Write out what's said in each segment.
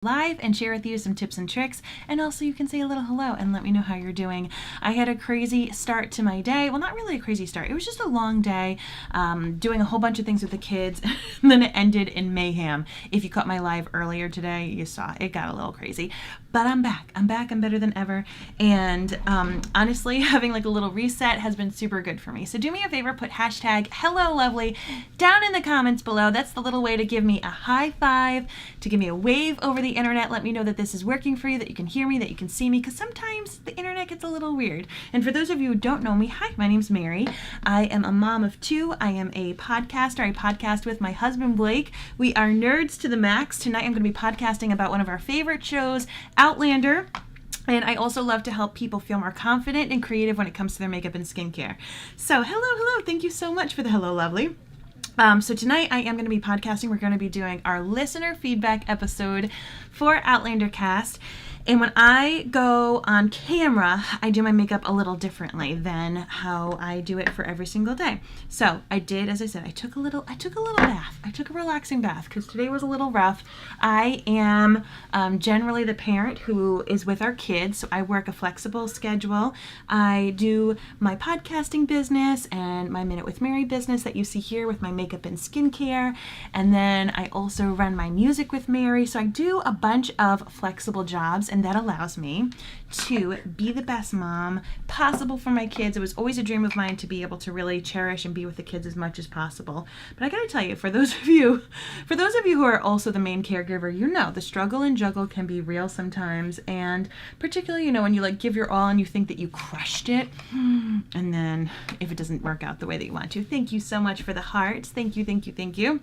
live and share with you some tips and tricks, and also you can say a little hello and let me know how you're doing. I had a crazy start to my day. Well, not really a crazy start. It was just a long day, doing a whole bunch of things with the kids, and then it ended in mayhem. If you caught my live earlier today, you saw it got a little crazy. But I'm back. I'm better than ever. And honestly, having like a little reset has been super good for me. So do me a favor, put hashtag Hello Lovely down in the comments below. That's the little way to give me a high five, to give me a wave over the internet. Let me know that this is working for you, that you can hear me, that you can see me, because sometimes the internet gets a little weird. And for those of you who don't know me, hi, my name's Mary. I am a mom of two. I am a podcaster. I podcast with my husband, Blake. We are nerds to the max. Tonight I'm going to be podcasting about one of our favorite shows, Outlander. And I also love to help people feel more confident and creative when it comes to their makeup and skincare. So hello. Thank you so much for the hello, lovely. So tonight I am going to be podcasting. We're going to be doing our listener feedback episode for Outlander cast. And when I go on camera, I do my makeup a little differently than how I do it for every single day. So I did, as I said, I took a little bath. I took a relaxing bath because today was a little rough. I am generally the parent who is with our kids, so I work a flexible schedule. I do my podcasting business and my Minute with Mary business that you see here with my makeup and skincare. And then I also run my music with Mary. So I do a bunch of flexible jobs, and that allows me to be the best mom possible for my kids. It was always a dream of mine to be able to really cherish and be with the kids as much as possible. But I gotta tell you, for those of you who are also the main caregiver, you know the struggle and juggle can be real sometimes. And particularly, you know, when you like give your all and you think that you crushed it, and then if it doesn't work out the way that you want to. Thank you so much for the hearts. Thank you.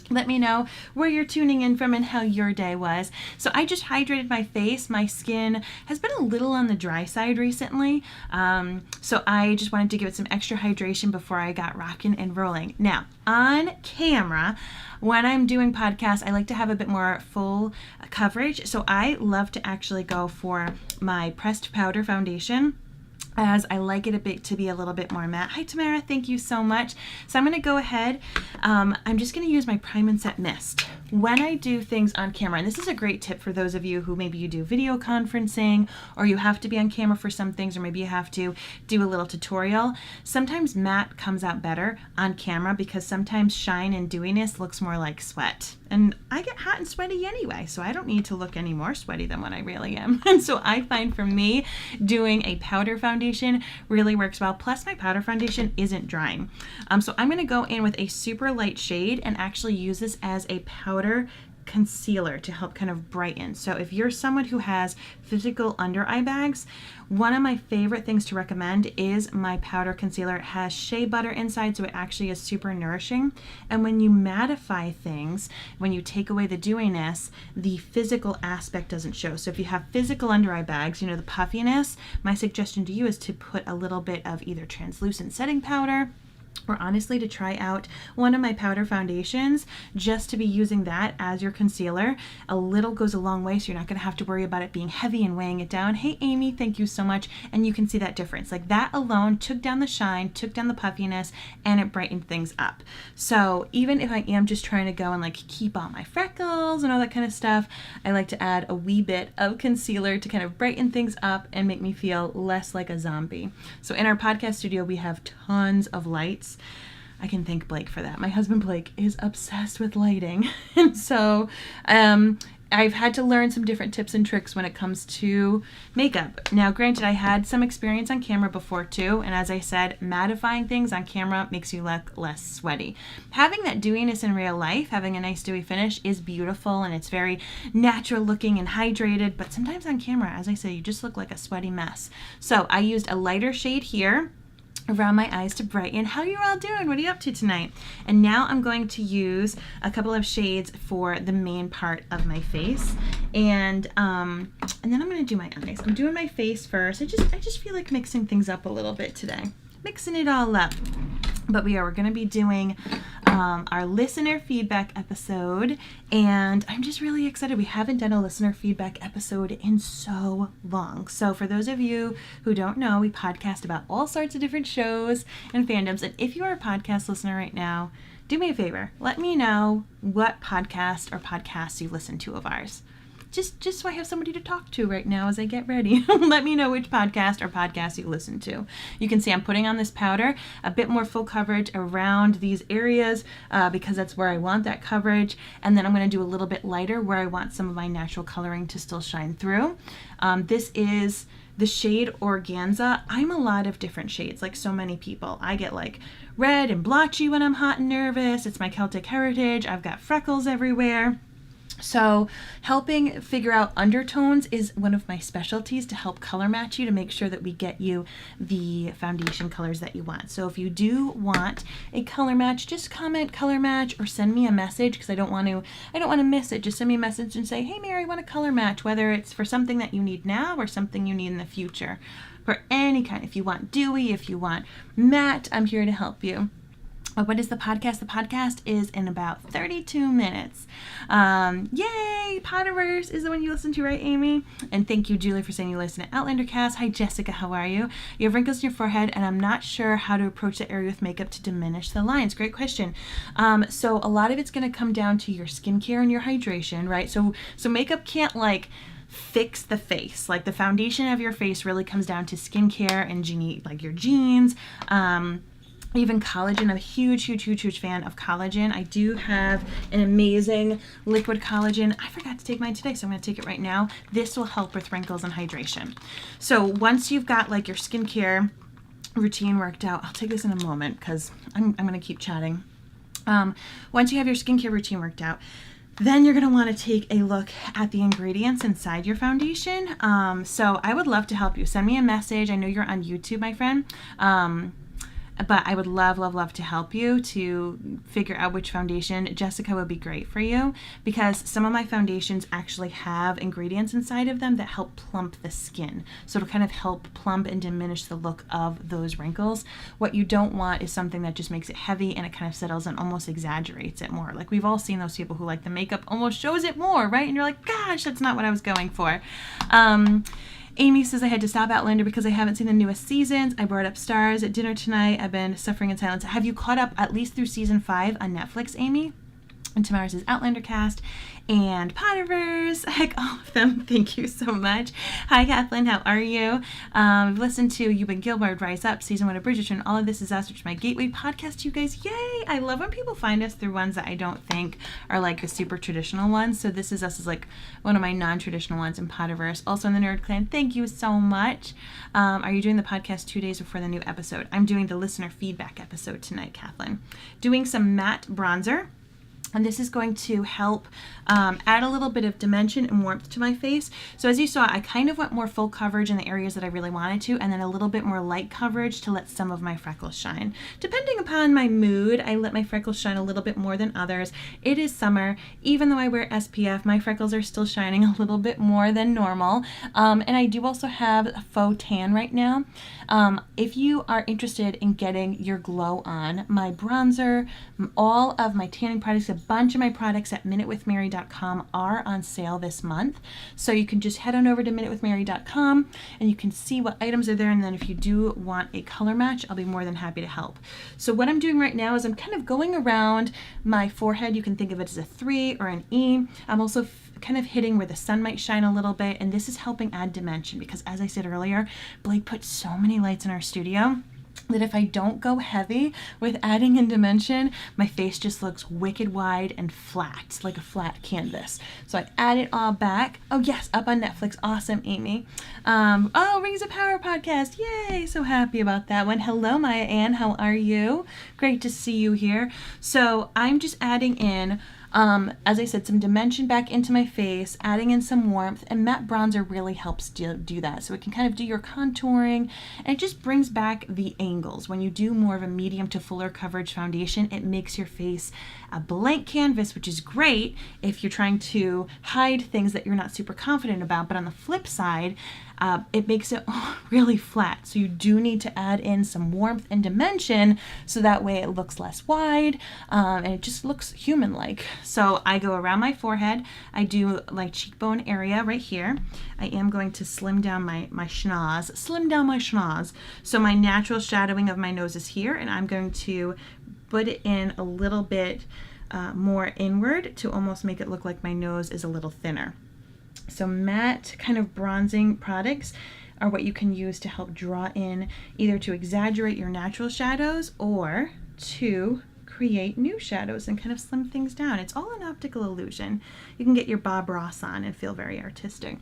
Let me know where you're tuning in from and how your day was. So I just hydrated my face. My skin has been a little on the dry side recently. So I just wanted to give it some extra hydration before I got rocking and rolling. Now, on camera, when I'm doing podcasts, I like to have a bit more full coverage. So I love to actually go for my pressed powder foundation, as I like it to be a little bit more matte. Hi, Tamara. Thank you so much. So I'm going to go ahead. I'm just going to use my Prime and Set Mist when I do things on camera. And this is a great tip for those of you who maybe you do video conferencing, or you have to be on camera for some things, or maybe you have to do a little tutorial. Sometimes matte comes out better on camera because sometimes shine and dewiness looks more like sweat. And I get hot and sweaty anyway, so I don't need to look any more sweaty than what I really am. And so I find for me, doing a powder foundation really works well. Plus my powder foundation isn't drying. So I'm going to go in with a super light shade and actually use this as a powder concealer to help kind of brighten. So if you're someone who has physical under eye bags, one of my favorite things to recommend is my powder concealer. It has shea butter inside, so it actually is super nourishing. And when you mattify things, when you take away the dewiness, the physical aspect doesn't show. So if you have physical under eye bags, you know, the puffiness, my suggestion to you is to put a little bit of either translucent setting powder, or honestly to try out one of my powder foundations, just to be using that as your concealer. A little goes a long way, so you're not going to have to worry about it being heavy and weighing it down. Hey Amy, thank you so much. And you can see that difference. Like that alone took down the shine, took down the puffiness, and it brightened things up. So even if I am just trying to go and like keep all my freckles and all that kind of stuff, I like to add a wee bit of concealer to kind of brighten things up and make me feel less like a zombie. So in our podcast studio, we have tons of lights. I can thank Blake for that. My husband Blake is obsessed with lighting. And so I've had to learn some different tips and tricks when it comes to makeup. Now, granted, I had some experience on camera before too. And as I said, mattifying things on camera makes you look less sweaty. Having that dewiness in real life, having a nice dewy finish is beautiful, and it's very natural looking and hydrated. But sometimes on camera, as I say, you just look like a sweaty mess. So I used a lighter shade here around my eyes to brighten. How are you all doing? What are you up to tonight? And now I'm going to use a couple of shades for the main part of my face, and then I'm going to do my eyes. I'm doing my face first. I just feel like mixing things up a little bit today, mixing it all up. But we're going to be doing our listener feedback episode, and I'm just really excited. We haven't done a listener feedback episode in so long. So for those of you who don't know, we podcast about all sorts of different shows and fandoms. And if you are a podcast listener right now, do me a favor. Let me know what podcast or podcasts you listen to of ours. just so I have somebody to talk to right now as I get ready. Let me know which podcast or podcast you listen to. You can see I'm putting on this powder, a bit more full coverage around these areas because that's where I want that coverage. And then I'm going to do a little bit lighter where I want some of my natural coloring to still shine through. This is the shade Organza. I'm a lot of different shades, like so many people. I get like red and blotchy when I'm hot and nervous. It's my Celtic heritage. I've got freckles everywhere. So helping figure out undertones is one of my specialties, to help color match you, to make sure that we get you the foundation colors that you want. So if you do want a color match, just comment color match or send me a message, because I don't want to miss it. Just send me a message and say, hey Mary, I want a color match, whether it's for something that you need now or something you need in the future. For any kind, if you want dewy, if you want matte, I'm here to help you. What is the podcast? The podcast is in about 32 minutes. Yay! Potterverse is the one you listen to, right, Amy? And thank you, Julie, for saying you listen to Outlander cast. Hi, Jessica. How are you? You have wrinkles in your forehead, and I'm not sure how to approach the area with makeup to diminish the lines. Great question. So a lot of it's going to come down to your skincare and your hydration, right? So makeup can't fix the face. Like the foundation of your face really comes down to skincare and like your genes. Even collagen. I'm a huge fan of collagen. I do have an amazing liquid collagen. I forgot to take mine today, so I'm going to take it right now. This will help with wrinkles and hydration. So once you've got like your skincare routine worked out, I'll take this in a moment because I'm going to keep chatting. Once you have your skincare routine worked out, then you're going to want to take a look at the ingredients inside your foundation. So I would love to help you. Send me a message. I know you're on YouTube, my friend. But I would love to help you to figure out which foundation. Jessica would be great for you, because some of my foundations actually have ingredients inside of them that help plump the skin. So it'll kind of help plump and diminish the look of those wrinkles. What you don't want is something that just makes it heavy and it kind of settles and almost exaggerates it more. Like we've all seen those people who like the makeup almost shows it more, right? And you're like, gosh, that's not what I was going for. Amy says, I had to stop Outlander because I haven't seen the newest seasons. I brought up Stars at dinner tonight. I've been suffering in silence. Have you caught up at least through season 5 on Netflix, Amy? And Tamara says Outlander cast and Potterverse. Heck, all of them. Thank you so much. Hi, Kathleen. How are you? I've listened to You and Gilbert, Rise Up, season 1 of Bridgerton. All of this is us, which is my gateway podcast, you guys. Yay! I love when people find us through ones that I don't think are like a super traditional ones. So This Is Us is like one of my non-traditional ones in Potterverse. Also in the Nerd Clan. Thank you so much. Are you doing the podcast 2 days before the new episode? I'm doing the listener feedback episode tonight, Kathleen. Doing some matte bronzer. And this is going to help add a little bit of dimension and warmth to my face. So as you saw, I kind of went more full coverage in the areas that I really wanted to, and then a little bit more light coverage to let some of my freckles shine. Depending upon my mood, I let my freckles shine a little bit more than others. It is summer. Even though I wear SPF, my freckles are still shining a little bit more than normal. And I do also have a faux tan right now. If you are interested in getting your glow on, my bronzer, all of my tanning products, a bunch of my products at minutewithmary.com are on sale this month. So you can just head on over to minutewithmary.com and you can see what items are there. And then if you do want a color match, I'll be more than happy to help. So what I'm doing right now is I'm kind of going around my forehead. You can think of it as a 3 or an E. I'm also kind of hitting where the sun might shine a little bit, and this is helping add dimension because, as I said earlier, Blake put so many lights in our studio that if I don't go heavy with adding in dimension, my face just looks wicked wide and flat, like a flat canvas. So I add it all back. Oh yes, up on Netflix. Awesome, Amy. Oh, Rings of Power podcast. Yay, so happy about that one. Hello, Maya Ann. How are you? Great to see you here. So I'm just adding in as I said, some dimension back into my face, adding in some warmth, and matte bronzer really helps do that. So it can kind of do your contouring, and it just brings back the angles. When you do more of a medium to fuller coverage foundation, it makes your face a blank canvas, which is great if you're trying to hide things that you're not super confident about. But on the flip side, it makes it really flat. So you do need to add in some warmth and dimension so that way it looks less wide and it just looks human-like. So I go around my forehead. I do like cheekbone area right here. I am going to slim down my schnoz. Slim down my schnoz. So my natural shadowing of my nose is here, and I'm going to put it in a little bit more inward to almost make it look like my nose is a little thinner. So matte kind of bronzing products are what you can use to help draw in, either to exaggerate your natural shadows or to create new shadows and kind of slim things down. It's all an optical illusion. You can get your Bob Ross on and feel very artistic.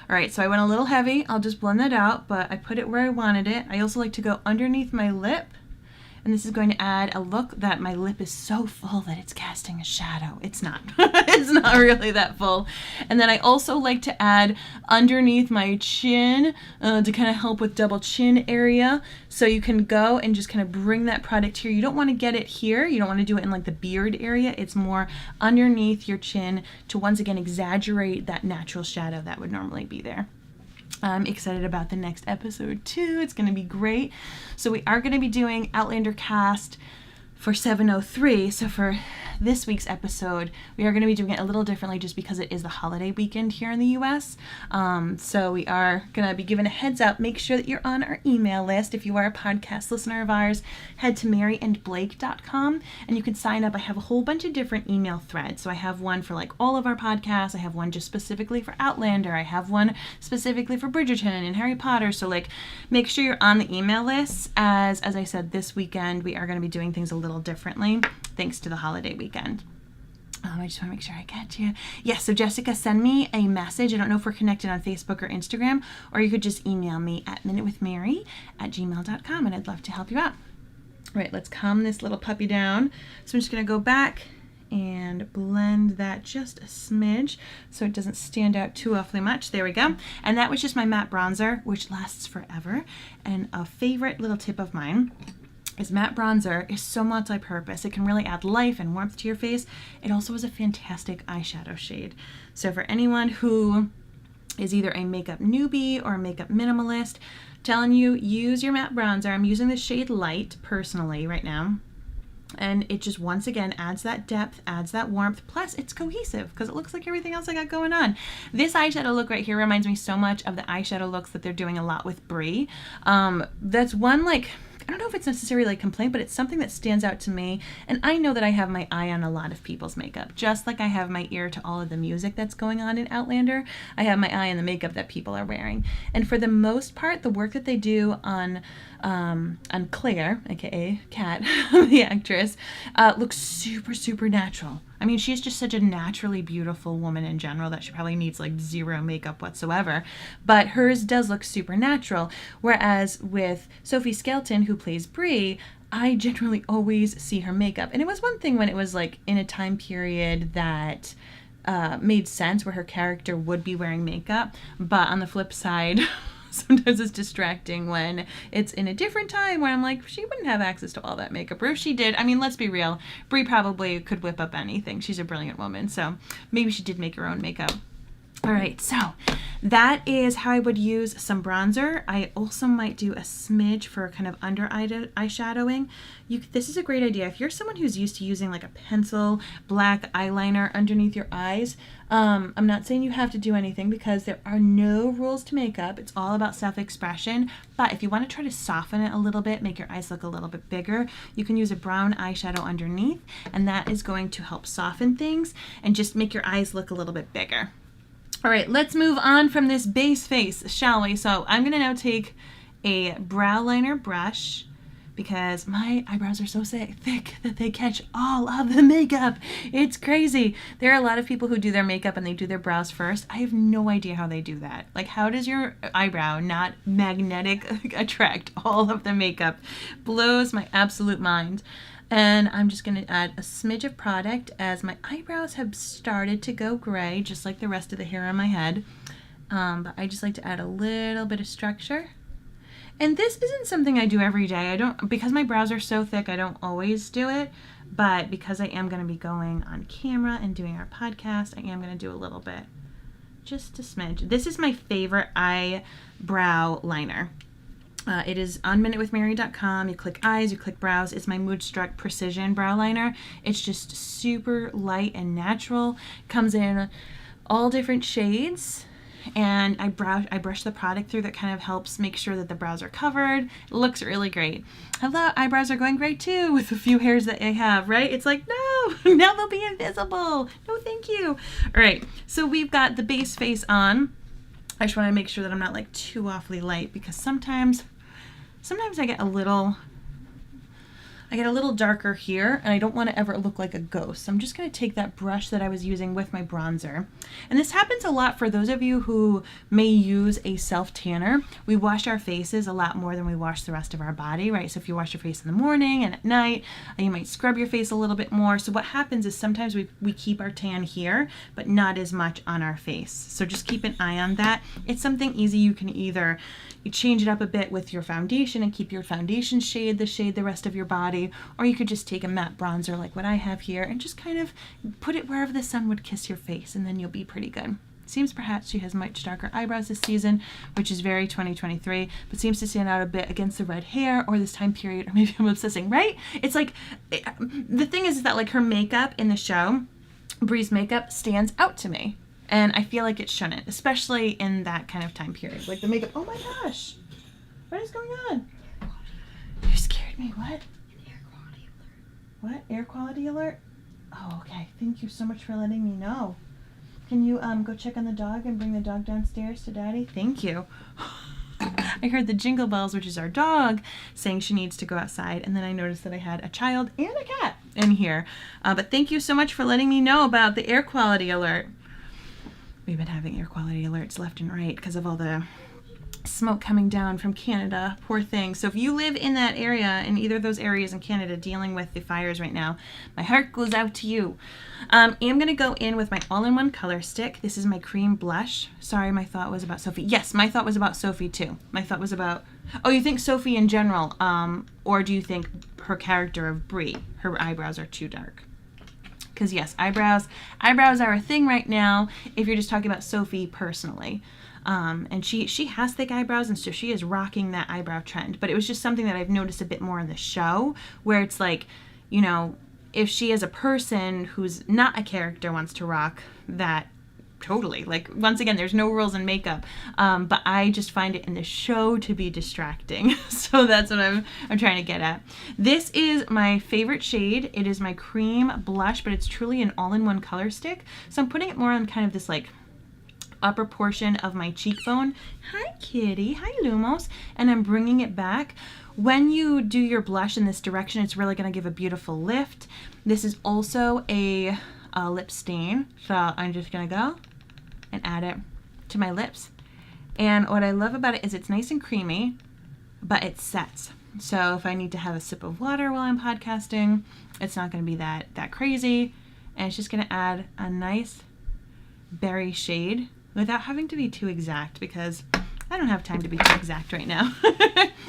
All right, so I went a little heavy. I'll just blend that out, but I put it where I wanted it. I also like to go underneath my lip, and this is going to add a look that my lip is so full that it's casting a shadow. It's not. It's not really that full. And then I also like to add underneath my chin to kind of help with double chin area. So you can go and just kind of bring that product here. You don't want to get it here. You don't want to do it in like the beard area. It's more underneath your chin to once again exaggerate that natural shadow that would normally be there. I'm excited about the next episode too. It's going to be great. So we are going to be doing Outlander cast for 703. So for this week's episode, we are going to be doing it a little differently just because it is the holiday weekend here in the US. So we are going to be given a heads up. Make sure that you're on our email list. If you are a podcast listener of ours, head to maryandblake.com and you can sign up. I have a whole bunch of different email threads. So I have one for like all of our podcasts. I have one just specifically for Outlander. I have one specifically for Bridgerton and Harry Potter. So like make sure you're on the email list as I said, this weekend we are going to be doing things a little differently thanks to the holiday weekend. I just want to make sure I get you. Yes, so Jessica, send me a message. I don't know if we're connected on Facebook or Instagram, or you could just email me at minutewithmary@gmail.com and I'd love to help you out. All right, let's calm this little puppy down. So I'm just going to go back and blend that just a smidge so it doesn't stand out too awfully much. There we go. And that was just my matte bronzer, which lasts forever. And a favorite little tip of mine is matte bronzer is so multi-purpose. It can really add life and warmth to your face. It also is a fantastic eyeshadow shade. So for anyone who is either a makeup newbie or a makeup minimalist, telling you, use your matte bronzer. I'm using the shade Light personally right now. And it just once again adds that depth, adds that warmth, plus it's cohesive because it looks like everything else I got going on. This eyeshadow look right here reminds me so much of the eyeshadow looks that they're doing a lot with Brie. That's one, like, I don't know if it's necessarily like complaint, but it's something that stands out to me. And I know that I have my eye on a lot of people's makeup, just like I have my ear to all of the music that's going on in Outlander. I have my eye on the makeup that people are wearing. And for the most part, the work that they do on Claire, aka Kat, the actress, looks super, super natural. I mean, she's just such a naturally beautiful woman in general that she probably needs like zero makeup whatsoever. But hers does look super natural. Whereas with Sophie Skelton, who plays Brie, I generally always see her makeup. And it was one thing when it was like in a time period that made sense where her character would be wearing makeup. But on the flip side, sometimes it's distracting when it's in a different time where I'm like, she wouldn't have access to all that makeup. Or if she did, I mean, let's be real, Brie probably could whip up anything. She's a brilliant woman. So maybe she did make her own makeup. All right, so that is how I would use some bronzer. I also might do a smidge for kind of under eyeshadowing. This is a great idea. If you're someone who's used to using like a pencil, black eyeliner underneath your eyes, I'm not saying you have to do anything because there are no rules to makeup. It's all about self-expression. But if you want to try to soften it a little bit, make your eyes look a little bit bigger, you can use a brown eyeshadow underneath, and that is going to help soften things and just make your eyes look a little bit bigger. All right, let's move on from this base face, shall we? So I'm going to now take a brow liner brush because my eyebrows are so thick that they catch all of the makeup. It's crazy. There are a lot of people who do their makeup and they do their brows first. I have no idea how they do that. Like, how does your eyebrow not magnetic attract all of the makeup? Blows my absolute mind. And I'm just going to add a smidge of product as my eyebrows have started to go gray, just like the rest of the hair on my head. But I just like to add a little bit of structure. And this isn't something I do every day. Because my brows are so thick, I don't always do it. But because I am going to be going on camera and doing our podcast, I am going to do a little bit. Just a smidge. This is my favorite eyebrow liner. It is on minutewithmary.com. You click eyes, you click brows. It's my Moodstruck Precision Brow Liner. It's just super light and natural. Comes in all different shades. and I brush the product through. That kind of helps make sure that the brows are covered. It looks really great. I thought eyebrows are going great too with the few hairs that I have, right? It's like, no, now they'll be invisible. No, thank you. All right, so we've got the base face on. I just want to make sure that I'm not like too awfully light, because sometimes I get a little darker here, and I don't want to ever look like a ghost. So I'm just going to take that brush that I was using with my bronzer. And this happens a lot for those of you who may use a self-tanner. We wash our faces a lot more than we wash the rest of our body, right? So if you wash your face in the morning and at night, you might scrub your face a little bit more. So what happens is sometimes we keep our tan here, but not as much on our face. So just keep an eye on that. It's something easy. You can either change it up a bit with your foundation and keep your foundation shade the rest of your body, or you could just take a matte bronzer like what I have here and just kind of put it wherever the sun would kiss your face, and then you'll be pretty good. Seems perhaps she has much darker eyebrows this season, which is very 2023, but seems to stand out a bit against the red hair or this time period, or maybe I'm obsessing, right? It's like, the thing is that like her makeup in the show, Bree's makeup, stands out to me. And I feel like it shouldn't, especially in that kind of time period. Like the makeup, oh my gosh, what is going on? You scared me, what? Air quality alert. What, air quality alert? Oh, okay, thank you so much for letting me know. Can you go check on the dog and bring the dog downstairs to Daddy? Thank you. I heard the Jingle Bells, which is our dog, saying she needs to go outside, and then I noticed that I had a child and a cat in here. But thank you so much for letting me know about the air quality alert. We've been having air quality alerts left and right because of all the smoke coming down from Canada. Poor thing. So if you live in that area, in either of those areas in Canada dealing with the fires right now, my heart goes out to you. I'm going to go in with my all-in-one color stick. This is my cream blush. Sorry, my thought was about Sophie. Yes, my thought was about Sophie too. My thought was about, oh, you think Sophie in general, or do you think her character of Bree, her eyebrows are too dark? Because yes, eyebrows are a thing right now if you're just talking about Sophie personally. And she has thick eyebrows, and so she is rocking that eyebrow trend. But it was just something that I've noticed a bit more in the show, where it's like, you know, if she as a person who's not a character wants to rock that, totally. Like, once again, there's no rules in makeup, but I just find it in the show to be distracting. So that's what I'm trying to get at. This is my favorite shade. It is my cream blush, but it's truly an all-in-one color stick. So I'm putting it more on kind of this like upper portion of my cheekbone. Hi, kitty. Hi, Lumos. And I'm bringing it back. When you do your blush in this direction, it's really going to give a beautiful lift. This is also a lip stain, so I'm just going to go and add it to my lips. And what I love about it is it's nice and creamy, but it sets. So if I need to have a sip of water while I'm podcasting, it's not going to be that crazy. And it's just going to add a nice berry shade without having to be too exact, because I don't have time to be too exact right now.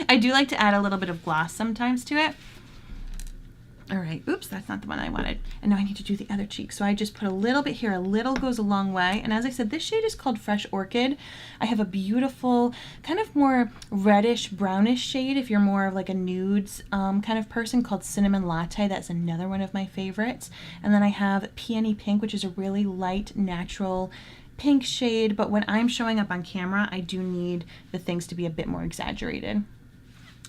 I do like to add a little bit of gloss sometimes to it. All right, oops, that's not the one I wanted. And now I need to do the other cheek. So I just put a little bit here. A little goes a long way. And as I said, this shade is called Fresh Orchid. I have a beautiful, kind of more reddish, brownish shade if you're more of like a nudes kind of person, called Cinnamon Latte. That's another one of my favorites. And then I have Peony Pink, which is a really light, natural pink shade. But when I'm showing up on camera, I do need the things to be a bit more exaggerated.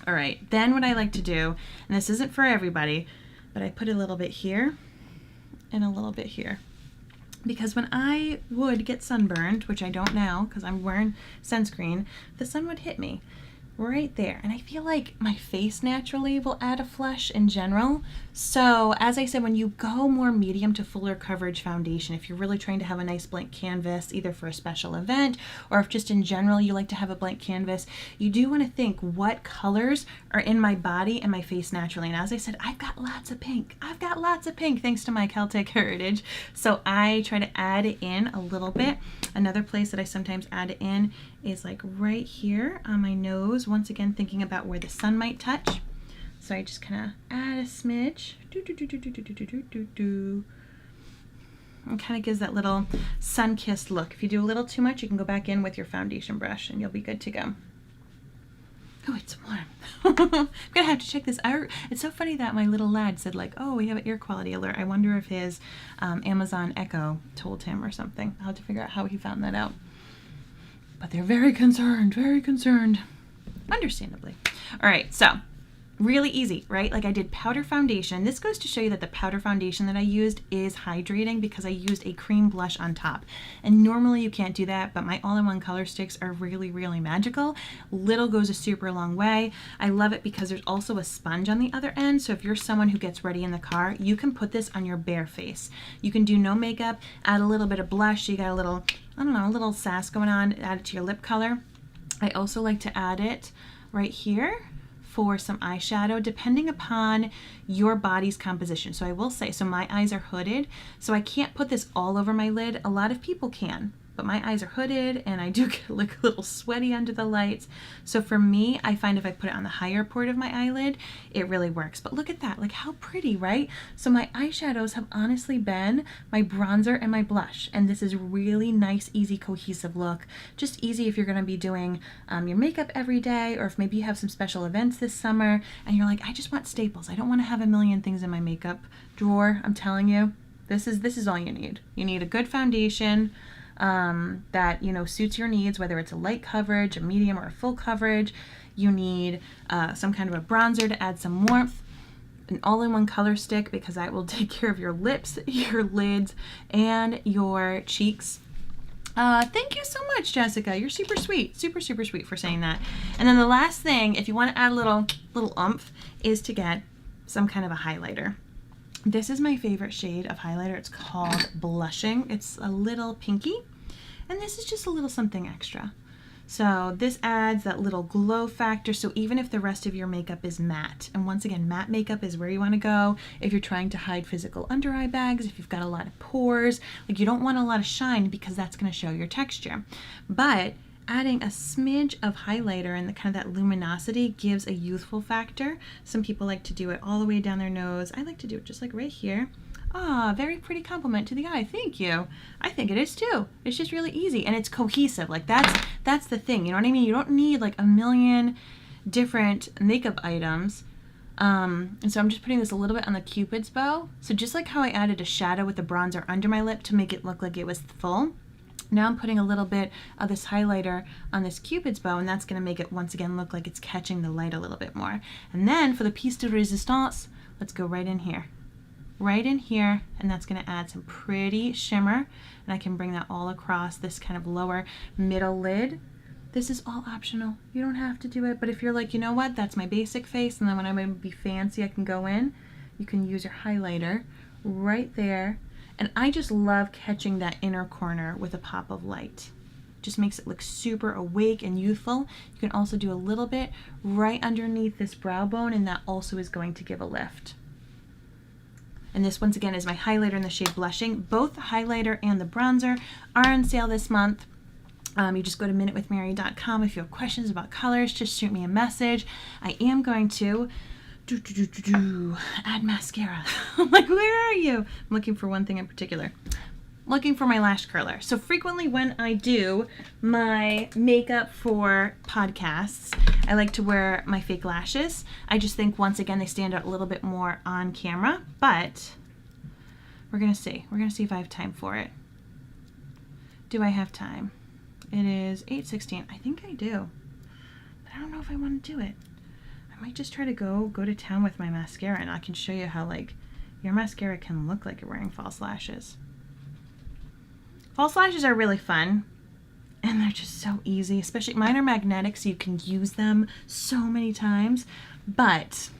All right, then what I like to do, and this isn't for everybody, but I put a little bit here and a little bit here. Because when I would get sunburned, which I don't now because I'm wearing sunscreen, the sun would hit me right there. And I feel like my face naturally will add a flush in general. So as I said, when you go more medium to fuller coverage foundation, if you're really trying to have a nice blank canvas, either for a special event or if just in general you like to have a blank canvas, you do want to think what colors are in my body and my face naturally. And as I said, I've got lots of pink. I've got lots of pink thanks to my Celtic heritage. So I try to add it in a little bit. Another place that I sometimes add it in is like right here on my nose. Once again, thinking about where the sun might touch. So I just kind of add a smidge. And kind of gives that little sun-kissed look. If you do a little too much, you can go back in with your foundation brush and you'll be good to go. Oh, it's warm. I'm gonna have to check this out. It's so funny that my little lad said like, oh, we have an air quality alert. I wonder if his Amazon Echo told him or something. I'll have to figure out how he found that out. but they're very concerned, understandably. All right, so really easy, right? Like I did powder foundation. This goes to show you that the powder foundation that I used is hydrating because I used a cream blush on top. And normally you can't do that, but my all-in-one color sticks are really, really magical. Little goes a super long way. I love it because there's also a sponge on the other end. So if you're someone who gets ready in the car, you can put this on your bare face. You can do no makeup, add a little bit of blush. You got a little, I don't know, a little sass going on, add it to your lip color. I also like to add it right here for some eyeshadow, depending upon your body's composition. So I will say, so my eyes are hooded, so I can't put this all over my lid. A lot of people can, but my eyes are hooded and I do get like a little sweaty under the lights. So for me, I find if I put it on the higher part of my eyelid, it really works. But look at that, like how pretty, right? So my eyeshadows have honestly been my bronzer and my blush. And this is really nice, easy, cohesive look. Just easy if you're gonna be doing your makeup every day, or if maybe you have some special events this summer and you're like, I just want staples. I don't wanna have a million things in my makeup drawer. I'm telling you, this is all you need. You need a good foundation, that, you know, suits your needs, whether it's a light coverage, a medium, or a full coverage. You need some kind of a bronzer to add some warmth, an all-in-one color stick because that will take care of your lips, your lids, and your cheeks. Thank you so much, Jessica. You're super sweet, super sweet for saying that. And then the last thing, if you want to add a little oomph, is to get some kind of a highlighter. This is my favorite shade of highlighter. It's called Blushing. It's a little pinky, and this is just a little something extra. So this adds that little glow factor. So even if the rest of your makeup is matte, and once again, matte makeup is where you want to go if you're trying to hide physical under eye bags, if you've got a lot of pores, like you don't want a lot of shine because that's going to show your texture. But adding a smidge of highlighter and the kind of that luminosity gives a youthful factor. Some people like to do it all the way down their nose. I like to do it just like right here. Ah, very pretty compliment to the eye. Thank you. I think it is too. It's just really easy and it's cohesive. Like that's the thing. You know what I mean? You don't need like a million different makeup items. And so I'm just putting this a little bit on the Cupid's bow. So just like how I added a shadow with the bronzer under my lip to make it look like it was full, now I'm putting a little bit of this highlighter on this Cupid's bow, and that's going to make it once again look like it's catching the light a little bit more. And then for the piece de resistance, let's go right in here, and that's going to add some pretty shimmer, and I can bring that all across this kind of lower middle lid. This is all optional. You don't have to do it, but if you're like, you know what, that's my basic face, and then when I'm going to be fancy, I can go in, you can use your highlighter right there. And I just love catching that inner corner with a pop of light. Just makes it look super awake and youthful. You can also do a little bit right underneath this brow bone, and that also is going to give a lift. And this once again is my highlighter in the shade Blushing. Both the highlighter and the bronzer are on sale this month. You just go to minutewithmary.com. If you have questions about colors, just shoot me a message. I am going to add mascara. I'm like, where are you? I'm looking for one thing in particular. Looking for my lash curler. So frequently when I do my makeup for podcasts, I like to wear my fake lashes. I just think once again they stand out a little bit more on camera, but we're gonna see. We're gonna see if I have time for it. Do I have time? It is 8:16. I think I do, but I don't know if I want to do it. I might just try to go to town with my mascara, and I can show you how like your mascara can look like you're wearing false lashes. False lashes are really fun, and they're just so easy, especially mine are magnetic, so you can use them so many times, but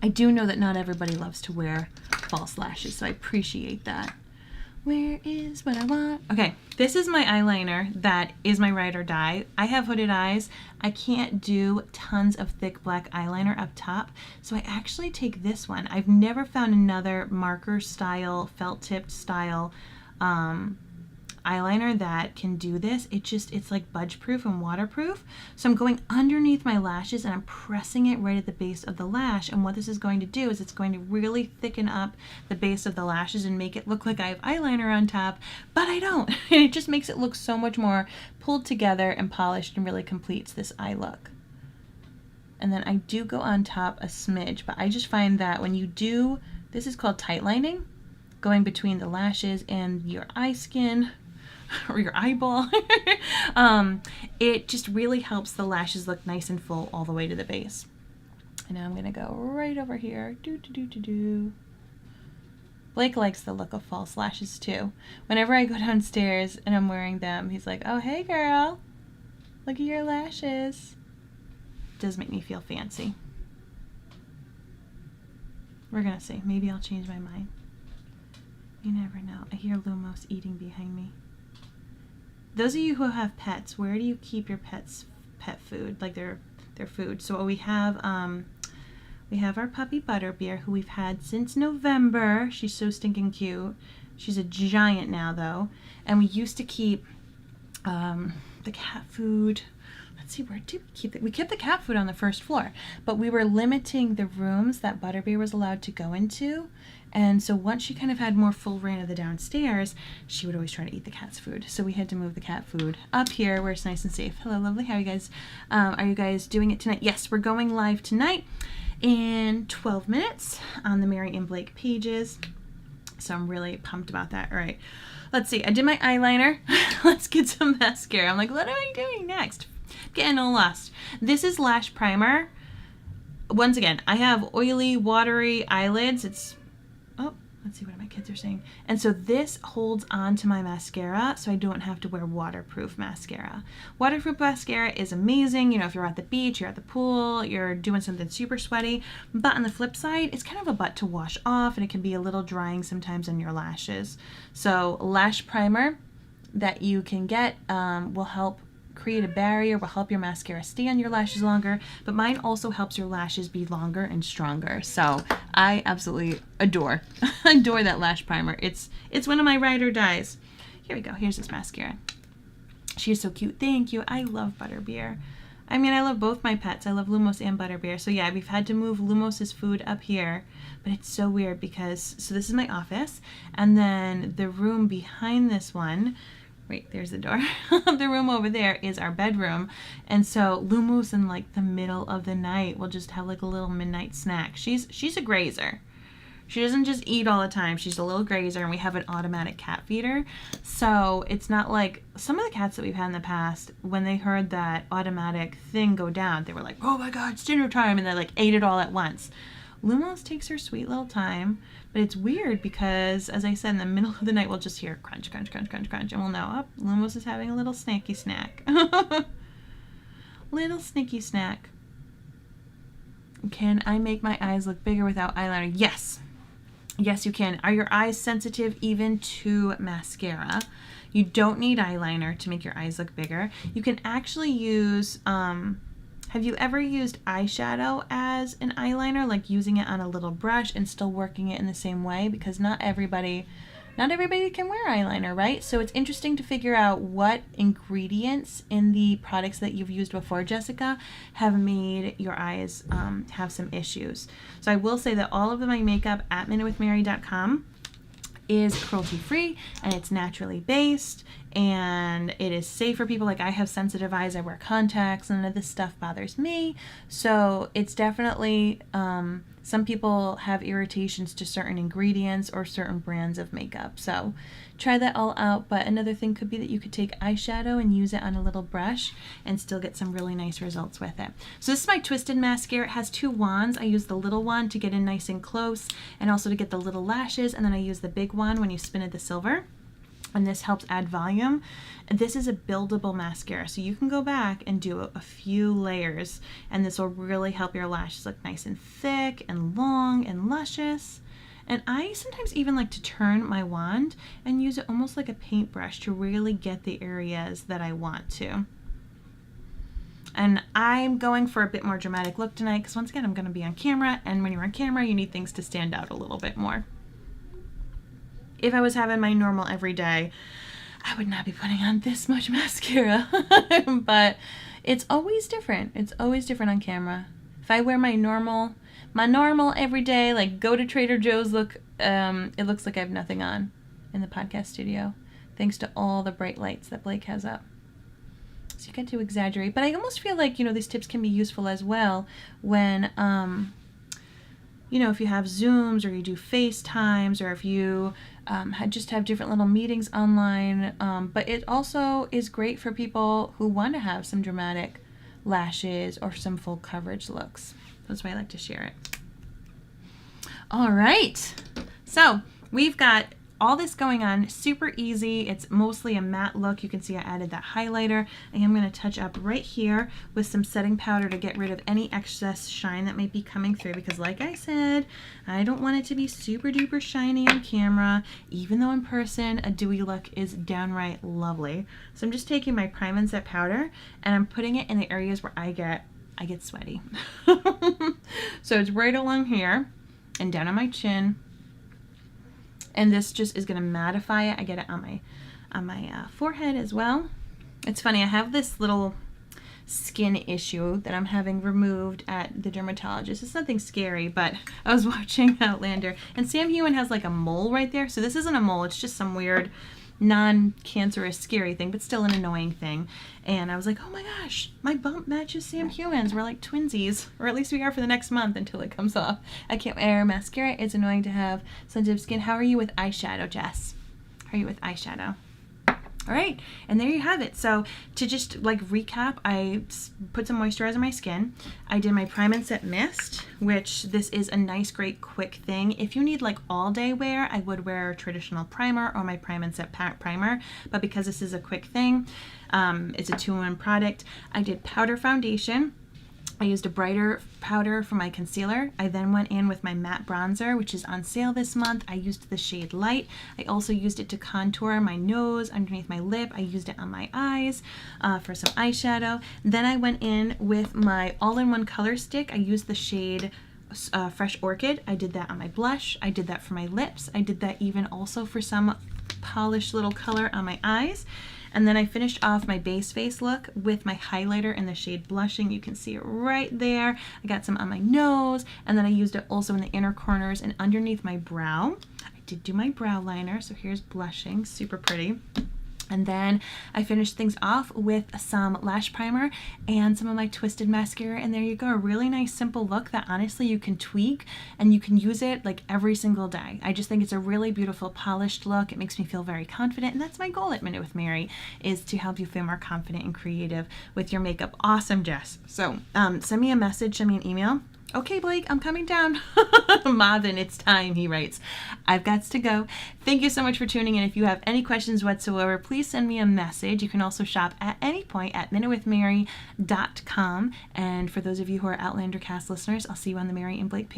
I do know that not everybody loves to wear false lashes, so I appreciate that. Where is what I want? Okay, this is my eyeliner that is my ride or die. I have hooded eyes. I can't do tons of thick black eyeliner up top, so I actually take this one. I've never found another marker style, felt tipped style eyeliner that can do this. It's like budge proof and waterproof. So I'm going underneath my lashes and I'm pressing it right at the base of the lash, and what this is going to do is it's going to really thicken up the base of the lashes and make it look like I have eyeliner on top, but I don't. And it just makes it look so much more pulled together and polished, and really completes this eye look. And then I do go on top a smidge, but I just find that when you do, this is called tight lining, going between the lashes and your eye skin, or your eyeball. It just really helps the lashes look nice and full all the way to the base. And now I'm gonna go right over here. Blake likes the look of false lashes too. Whenever I go downstairs and I'm wearing them, he's like, oh, hey girl, look at your lashes. It does make me feel fancy. We're gonna see. Maybe I'll change my mind. You never know. I hear Lumos eating behind me. Those of you who have pets, where do you keep your pets' pet food, like their food? So we have our puppy Butterbeer, who we've had since November. She's so stinking cute. She's a giant now, though. And we used to keep the cat food. Let's see, where did we keep it? We kept the cat food on the first floor, but we were limiting the rooms that Butterbeer was allowed to go into. And so once she kind of had more full reign of the downstairs, she would always try to eat the cat's food. So we had to move the cat food up here where it's nice and safe. Hello, lovely. How are you guys? Are you guys doing it tonight? Yes, we're going live tonight in 12 minutes on the Mary and Blake pages. So I'm really pumped about that. All right, let's see. I did my eyeliner. Let's get some mascara. I'm like, what am I doing next? Getting all lost. This is Lash Primer. Once again, I have oily, watery eyelids. Let's see what my kids are saying. And so this holds on to my mascara, so I don't have to wear waterproof mascara. Waterproof mascara is amazing, you know, if you're at the beach, you're at the pool, you're doing something super sweaty. But on the flip side, it's kind of a butt to wash off, and it can be a little drying sometimes on your lashes. So Lash Primer that you can get will help create a barrier, will help your mascara stay on your lashes longer, but mine also helps your lashes be longer and stronger. So I absolutely adore that Lash Primer. It's one of my ride or dies. Here we go. Here's this mascara. She is so cute. Thank you. I love Butterbeer. I mean, I love both my pets. I love Lumos and Butterbeer. So yeah, we've had to move Lumos's food up here, but it's so weird because, so this is my office, and then the room behind this one, wait, there's the door. The room over there is our bedroom. And so Lumos in like the middle of the night will just have like a little midnight snack. She's a grazer. She doesn't just eat all the time. She's a little grazer, and we have an automatic cat feeder. So it's not like some of the cats that we've had in the past, when they heard that automatic thing go down, they were like, oh my God, it's dinner time. And they like ate it all at once. Lumos takes her sweet little time, but it's weird because, as I said, in the middle of the night, we'll just hear crunch, crunch, crunch, crunch, crunch, and we'll know, oh, Lumos is having a little snacky snack. Little sneaky snack. Can I make my eyes look bigger without eyeliner? Yes. Yes, you can. Are your eyes sensitive even to mascara? You don't need eyeliner to make your eyes look bigger. You can actually use, have you ever used eyeshadow as an eyeliner, like using it on a little brush and still working it in the same way? Because not everybody can wear eyeliner, right? So it's interesting to figure out what ingredients in the products that you've used before, Jessica, have made your eyes have some issues. So I will say that all of my makeup at minutewithmary.com is cruelty-free, and it's naturally based, and it is safe for people. Like, I have sensitive eyes, I wear contacts, none of this stuff bothers me. So it's definitely, some people have irritations to certain ingredients or certain brands of makeup. So try that all out. But another thing could be that you could take eyeshadow and use it on a little brush and still get some really nice results with it. So this is my Twisted mascara. It has two wands. I use the little one to get in nice and close, and also to get the little lashes, and then I use the big one when you spin it the silver. And this helps add volume. This is a buildable mascara, so you can go back and do a few layers, and this will really help your lashes look nice and thick and long and luscious. And I sometimes even like to turn my wand and use it almost like a paintbrush to really get the areas that I want to. And I'm going for a bit more dramatic look tonight because, once again, I'm going to be on camera, and when you're on camera, you need things to stand out a little bit more. If I was having my normal everyday, I would not be putting on this much mascara. But it's always different. It's always different on camera. If I wear my normal everyday, like go to Trader Joe's look, it looks like I have nothing on in the podcast studio, thanks to all the bright lights that Blake has up. So you get to exaggerate. But I almost feel like, these tips can be useful as well when, if you have Zooms or you do FaceTimes, or if you just have different little meetings online. But it also is great for people who want to have some dramatic lashes or some full coverage looks. That's why I like to share it. All right, so we've got all this going on, super easy. It's mostly a matte look. You can see I added that highlighter. I am going to touch up right here with some setting powder to get rid of any excess shine that might be coming through, because like I said, I don't want it to be super duper shiny on camera, even though in person a dewy look is downright lovely. So I'm just taking my Prime and Set powder and I'm putting it in the areas where I get sweaty. So it's right along here and down on my chin. And this just is going to mattify it. I get it on my forehead as well. It's funny, I have this little skin issue that I'm having removed at the dermatologist. It's nothing scary, but I was watching Outlander, and Sam Heughan has like a mole right there. So this isn't a mole, it's just some weird non-cancerous scary thing, but still an annoying thing. And I was like, oh my gosh, my bump matches Sam Heughan's. We're like twinsies, or at least we are for the next month until it comes off. I can't wear mascara. It's annoying to have sensitive skin. How are you with eyeshadow, Jess? How are you with eyeshadow? All right, and there you have it. So to just like recap, I put some moisturizer on my skin. I did my Prime and Set Mist, which this is a nice, great, quick thing. If you need like all day wear, I would wear a traditional primer or my Prime and Set primer, but because this is a quick thing, it's a 2-in-1 product. I did powder foundation. I used a brighter powder for my concealer. I then went in with my matte bronzer, which is on sale this month. I used the shade Light. I also used it to contour my nose, underneath my lip. I used it on my eyes for some eyeshadow. Then I went in with my all-in-one color stick. I used the shade Fresh Orchid. I did that on my blush. I did that for my lips. I did that even also for some polished little color on my eyes. And then I finished off my base face look with my highlighter in the shade Blushing. You can see it right there. I got some on my nose, and then I used it also in the inner corners and underneath my brow. I did do my brow liner, so here's Blushing, super pretty. And then I finished things off with some lash primer and some of my Twisted mascara, and there you go, a really nice simple look that honestly you can tweak and you can use it like every single day. I just think it's a really beautiful polished look. It makes me feel very confident, and that's my goal at Minute with Mary, is to help you feel more confident and creative with your makeup. Awesome, Jess. So send me a message, send me an email. Okay, Blake, I'm coming down. Marvin, it's time, he writes. I've got to go. Thank you so much for tuning in. If you have any questions whatsoever, please send me a message. You can also shop at any point at minutewithmary.com. And for those of you who are Outlander cast listeners, I'll see you on the Mary and Blake page.